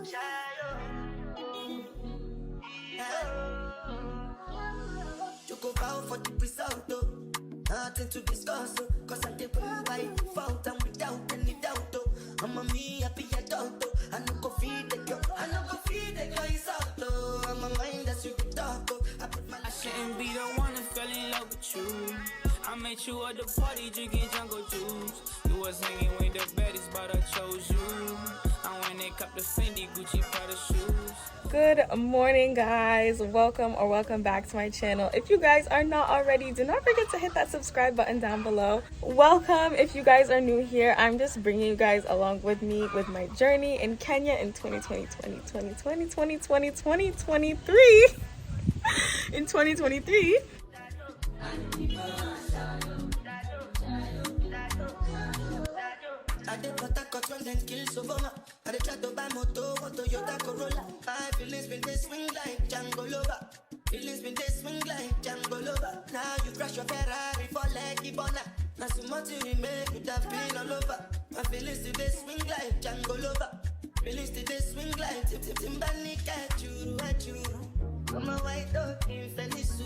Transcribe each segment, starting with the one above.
You go bow for the result, though. Nothing to discuss, oh. Cause I did by default and without any doubt, oh. I'm a me happy adult, oh. I no go feed the girl, I no go feed the girl, it's out, oh. I'm a mind that's you the talk, oh. I shouldn't be the one that fell in love with you. I met you at the party drinking jungle juice. You was hanging with the baddies, but I chose you. I went and cut the Fendi Gucci Prada shoes. Good morning, guys. Welcome back to my channel. If you guys are not already, do not forget to hit that subscribe button down below. Welcome if you guys are new here. I'm just bringing you guys along with me with my journey in Kenya in 2023 in 2023. I did what I got when kills Obama. I did try to buy moto, Toyota Corolla. My feelings been they swing like Django Lover. Feelings been they swing like Django Lover. Now you crash your Ferrari for like Ibona. Now so much you make you have been all over. My feelings still they swing like Django Lover. Feelings still they swing like Timbani at you. I'm a white dog in Venice.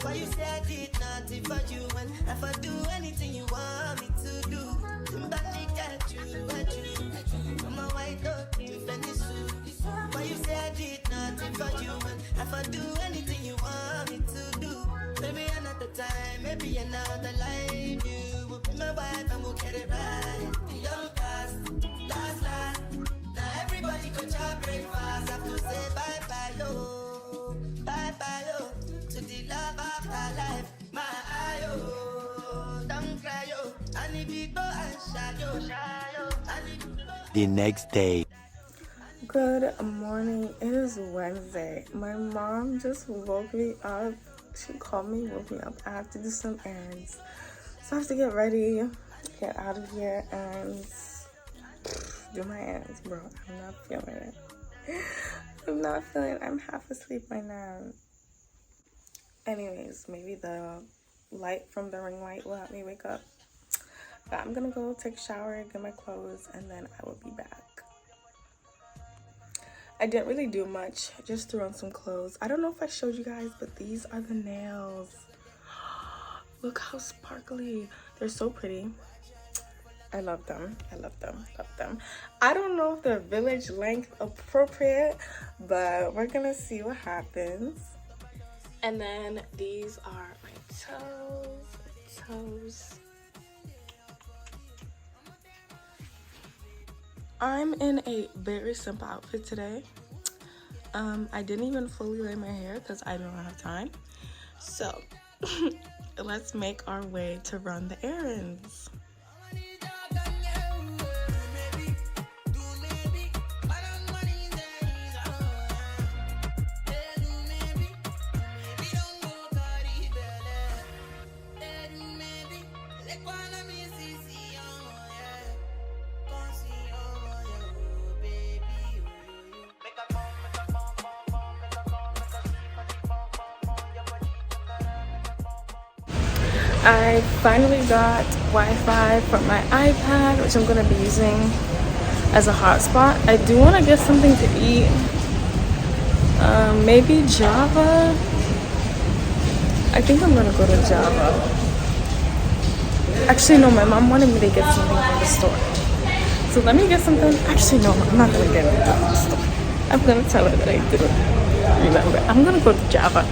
Why you say I did nothing for you when if I do anything you want me to do? Timbani at you. I'm a white dog in Venice. Why you say I did nothing for you when if I do anything you want me to do? Maybe another time, maybe another life. You will be my wife and we'll get it right. The young past, last. Now everybody go to breakfast. Have to say bye-bye, yo. Bye-bye, yo. To the love of my life. My eye, yo. Don't cry, yo. I need to go and shy, The next day. Good morning. It is Wednesday. My mom just woke me up. She called me, woke me up. I have to do some errands. So I have to get ready, get out of here, and do my errands, bro. I'm not feeling it. I'm half asleep right now. Anyways, maybe the light from the ring light will help me wake up. But I'm gonna go take a shower, get my clothes, and then I will be back. I didn't really do much, just threw on some clothes. I don't know if I showed you guys, but these are the nails. Look how sparkly. They're so pretty. I love them. I don't know if they're village length appropriate, but we're gonna see what happens. And then these are my toes. I'm in a very simple outfit today. I didn't even fully lay my hair because I don't have time. So let's make our way to run the errands. I finally got Wi-Fi for my iPad, which I'm going to be using as a hotspot. I do want to get something to eat. Maybe Java. I think I'm going to go to Java. Actually, no, my mom wanted me to get something from the store. So let me get something. Actually, no, I'm not going to get it from the store. I'm going to tell her that I didn't remember. I'm going to go to Java.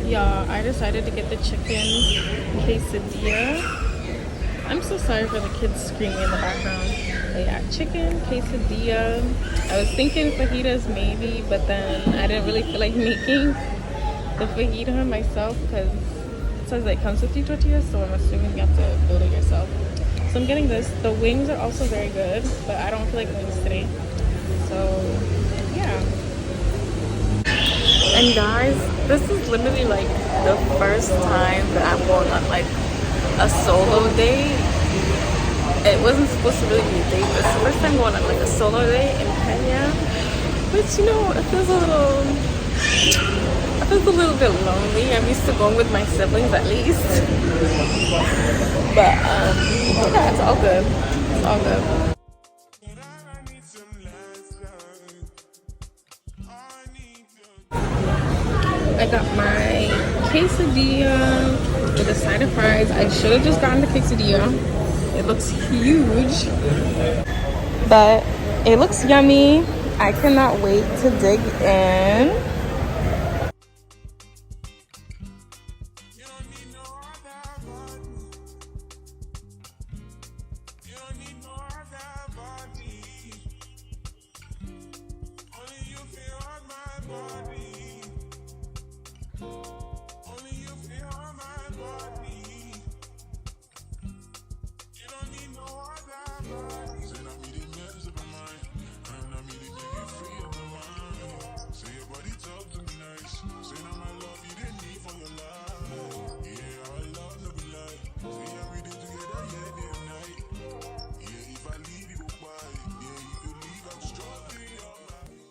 Y'all, I decided to get the chicken quesadilla. I'm so sorry for the kids screaming in the background. But yeah, chicken quesadilla. I was thinking fajitas maybe, but then I didn't really feel like making the fajita myself because it says it comes with 2 tortillas, so I'm assuming you have to build it yourself. So I'm getting this. The wings are also very good, but I don't feel like wings today. So yeah. And guys, this is literally like the first time that I'm going on like a solo date. It wasn't supposed to really be a date, but it's the first time going on like a solo date in Kenya. Which, you know, it feels a little bit lonely. I'm used to going with my siblings at least. But yeah, it's all good. It's all good. I got my quesadilla with a side of fries. I should have just gotten the quesadilla. It looks huge, but it looks yummy. I cannot wait to dig in.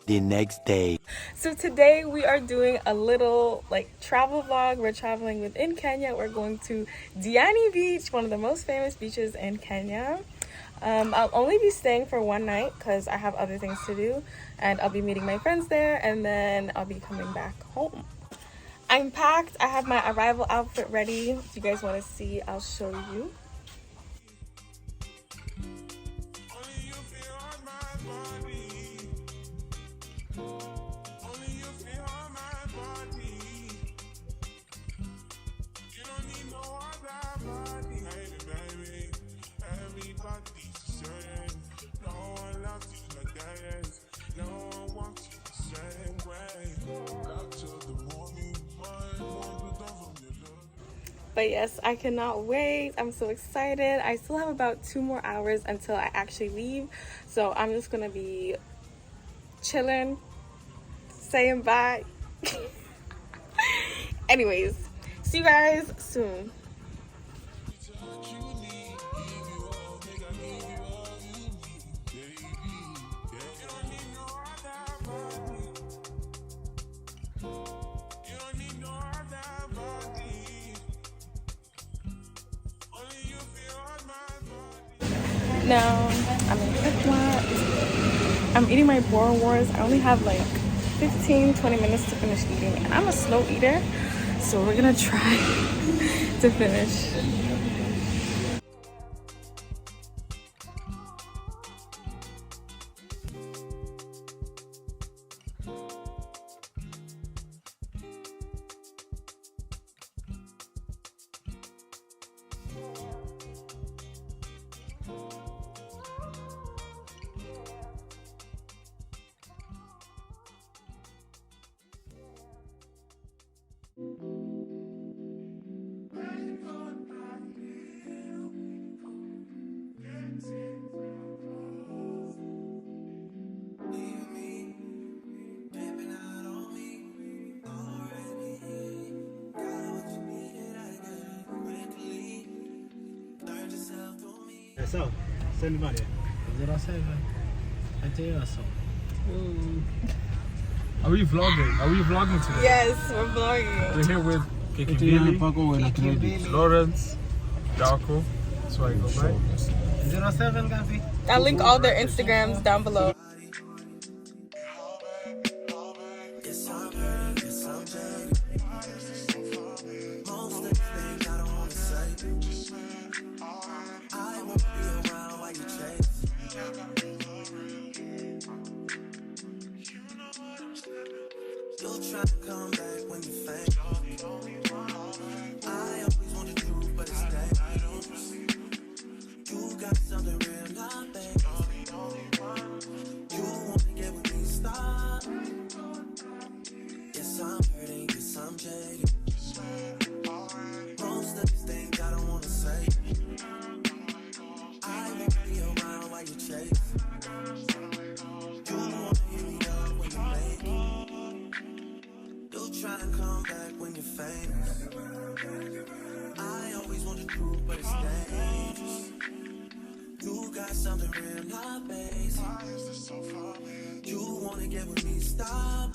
The next day. So today we are doing a little like travel vlog. We're traveling within Kenya. We're going to Diani Beach, one of the most famous beaches in Kenya. I'll only be staying for one night because I have other things to do, and I'll be meeting my friends there, and then I'll be coming back home. I'm packed. I have my arrival outfit ready. If you guys want to see, I'll show you. But yes, I cannot wait. I'm so excited. I still have about 2 more hours until I actually leave. So I'm just gonna be chilling, saying bye. Anyways, see you guys soon. Now I'm in Flipflop. I'm eating my Bora Wars. I only have like 15-20 minutes to finish eating, and I'm a slow eater, so we're gonna try to finish. So, send money. 07. I tell you so. Are we vlogging? Are we vlogging today? Yes, we're vlogging. We're here with Kiki, Lawrence, Darko. That's why I go by. 07, Gaffy. I'll link all their Instagrams down below. You'll try to come back when you faint. I always want the truth, but it's dangerous. You got something real, not fake. You wanna get with me, stop. Yes, I'm hurting, yes, I'm jaded. Most of these things I don't wanna say. got something real not basic. You wanna get with me, stop.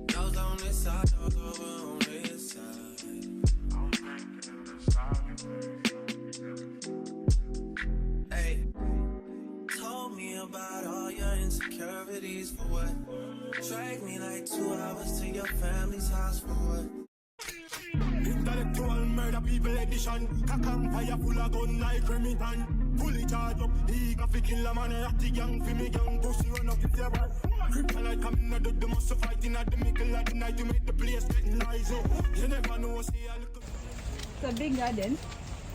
Those on this side, those over on this side. Hey, told me about all your insecurities for what? Drag me like 2 hours to your family's house for what? Intellectual murder people edition. Cock fire full of gun like Remington. Fully charged up, he got fi kill a man. At the gang fi me gang, pussy run up if you want. Kryptonite coming out of the muscle fighting at the middle of the night to make the place get noisy. You never know, see a little. It's a big garden.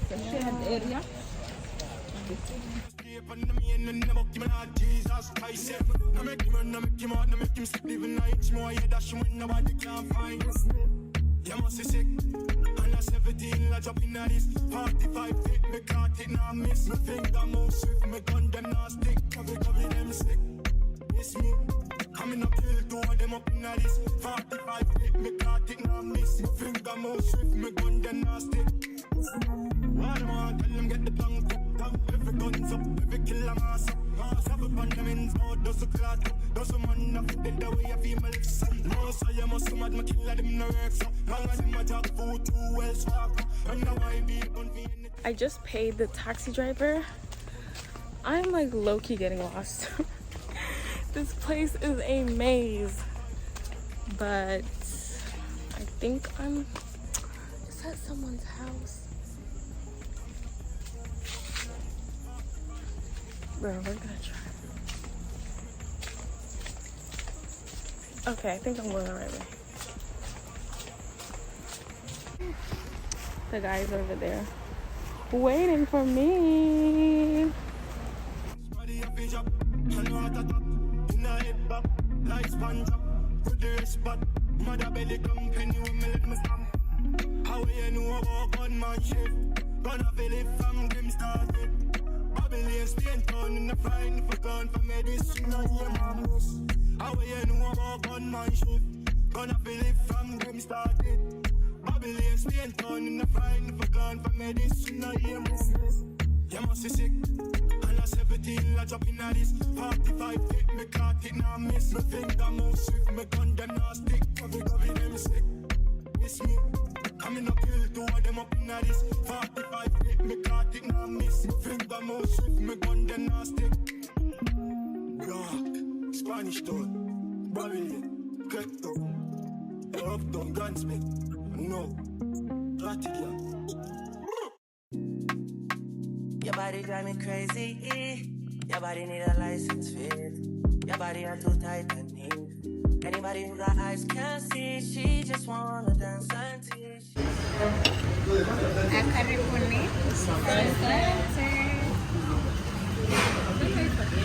It's a shared area. Jesus Christ, I make him run, I make him out, I make him sleep even nights more. Yeah, dash him when nobody can find us. You must be sick. And at 17, I jump in at this 45 feet, me can't take no miss. Me finger move swift, me gun them not stick. Cover them sick. It's me. Coming up kill 2 of them up in at this 45 feet, me can't take no miss. Me finger move swift, me gun them not stick. Why them all tell them get the tongue cooked down? Every guns up, every killer mass up. Mass up upon them ins, no does a clot up. Does a man up, dead the way a female lips. No, so you must mad, me killer them no works up. Long as them a talk food too well swag. And now I be convenient. I just paid the taxi driver. I'm like low-key getting lost. This place is a maze. But I think I'm just at someone's house. Bro, we're gonna try. Okay, I think I'm going the right way. The guy's over there waiting for me. How you know about gunmanship? Gonna feel it from them started. Babylon, Spain, town in the frying for gun for medicine and your mamas. How you know about gunmanship? Gonna feel it from them started. Babylon, Spain, town in the frying for gun for medicine and your mamas. You must be sick. And at 17, I jump in at this 45 feet, me can't take no miss. Me finger move swift, me gun them not stick. Cover them sick. It's me. Coming up kill 2 of them up in at this 45 feet, me can't take no miss. Me finger move swift, me gun them not stick. Rock, Spanish town, Babylon, Crypto, Uptown, Gunsmith, no, Ratigan. Your body drive me crazy. Your body need a license fit. Your body are too tight and neat. Anybody who got eyes can't see. She just wanna dance and teach. Karibuni.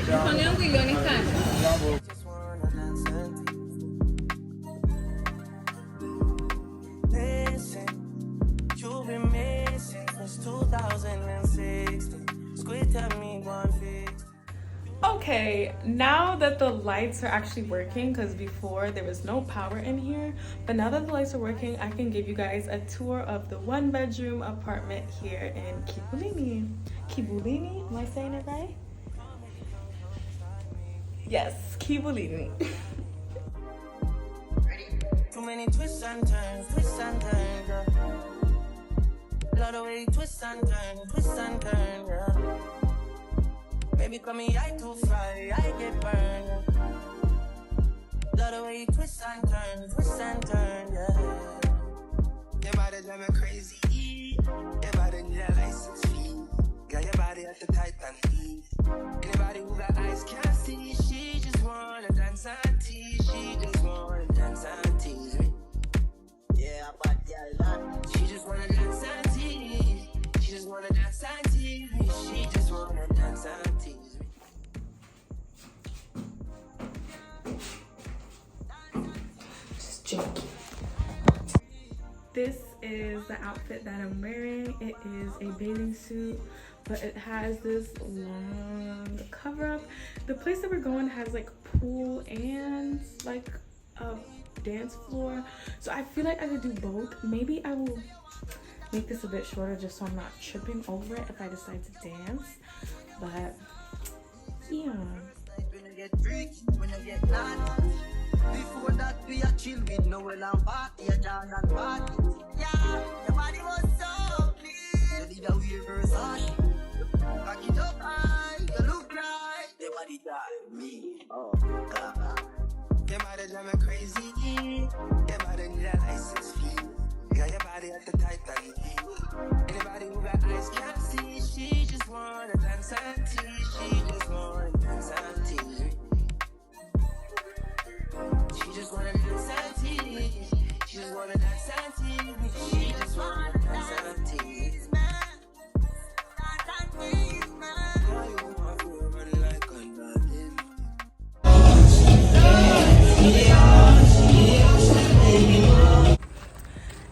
Mikono yangu ilionekana. Just wanna dance and teach. Listen, you've been missing since 2016. Squid tell me one fix. Okay, now that the lights are actually working, because before there was no power in here, but now that the lights are working, I can give you guys a tour of the 1-bedroom apartment here in Kibulini. Kibulini? Am I saying it right? Yes, Kibulini. Too many twists and turns, yeah. Love the way you twist and turn, yeah. Baby, call me, I too fly, I get burned. Love the way you twist and turn, yeah. Your body drive me crazy. Your body need a license fee. Got your body at the tight and heat. Anybody who got eyes can't see. She just wanna dance and tease. She just wanna dance and tease me. Yeah, but she just wanna dance and tease. She just wanna dance and tease me. She just wanna dance and tease me. Just joking. This is the outfit that I'm wearing. It is a bathing suit, but it has this long cover up. The place that we're going has like pool and like a dance floor. So I feel like I could do both. Maybe I will make this a bit shorter just so I'm not tripping over it if I decide to dance. But yeah. When you get freaky, when you get naughty. Before that we are chill with Noel and party, a jazz and party. Yeah, your body was so clean. You did a weird Versace. Back it up high, you look like your body died me. Oh, God. Your body drive me crazy. Your body need a license fee. Got your body at the Titanic. Anybody who got eyes can't see. She just wanna dance and tease. She just wanna dance and tease. She just wanna dance and tease. She just wanna dance and tease. She just wanna dance and tease. Dance and tease, man. How you wanna feel run like a nothing?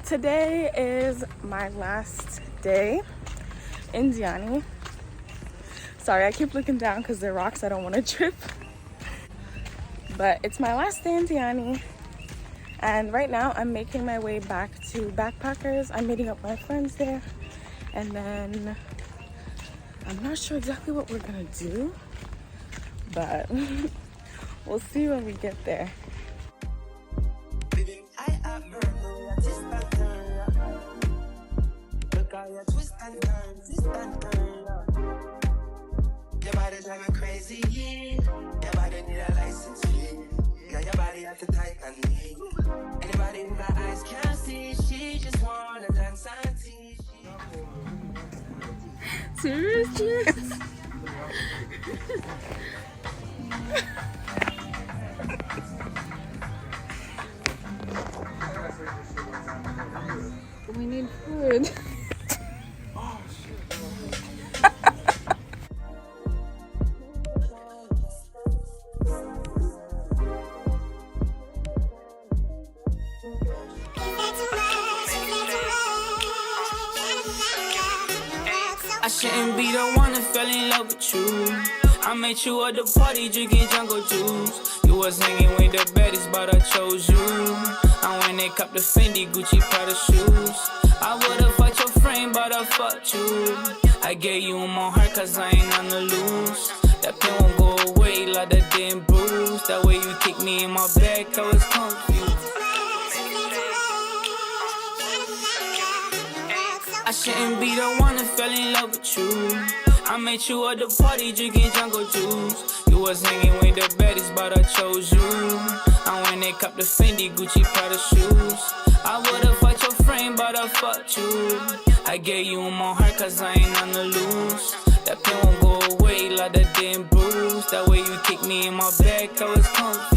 Today is my last day in Diani. Sorry, I keep looking down because there are rocks. I don't want to trip. But it's my last day in Diani. And right now I'm making my way back to Backpackers. I'm meeting up with my friends there. And then I'm not sure exactly what we're gonna do, but we'll see when we get there. I have heard you twist and turn. Look how you twist and turn, twist and turn. Your body drive me crazy. Your body need a license fee. Got your body at the Titanic. Anybody who got eyes can't see. She just wanna dance and tease. Seriously? We need food. I shouldn't be the one that fell in love with you. I met you at the party drinking jungle juice. You was hanging with the baddest, but I chose you. And when they cop the Fendi, Gucci, Prada shoes, I would've fucked your friend, but I fucked you. I gave you my heart cause I ain't on the loose. That pain won't go away like that damn bruise. That way you kick me in my back, I was confused. I shouldn't be the one that fell in love with you. I met you at the party drinking jungle juice. You was hanging with the baddest, but I chose you. And when they cop the Fendi, Gucci, Prada shoes, I would've fucked your friend, but I fucked you. I gave you my heart cause I ain't on the loose. That pain won't go away like that damn bruise. That way you kick me in my back, I was confused.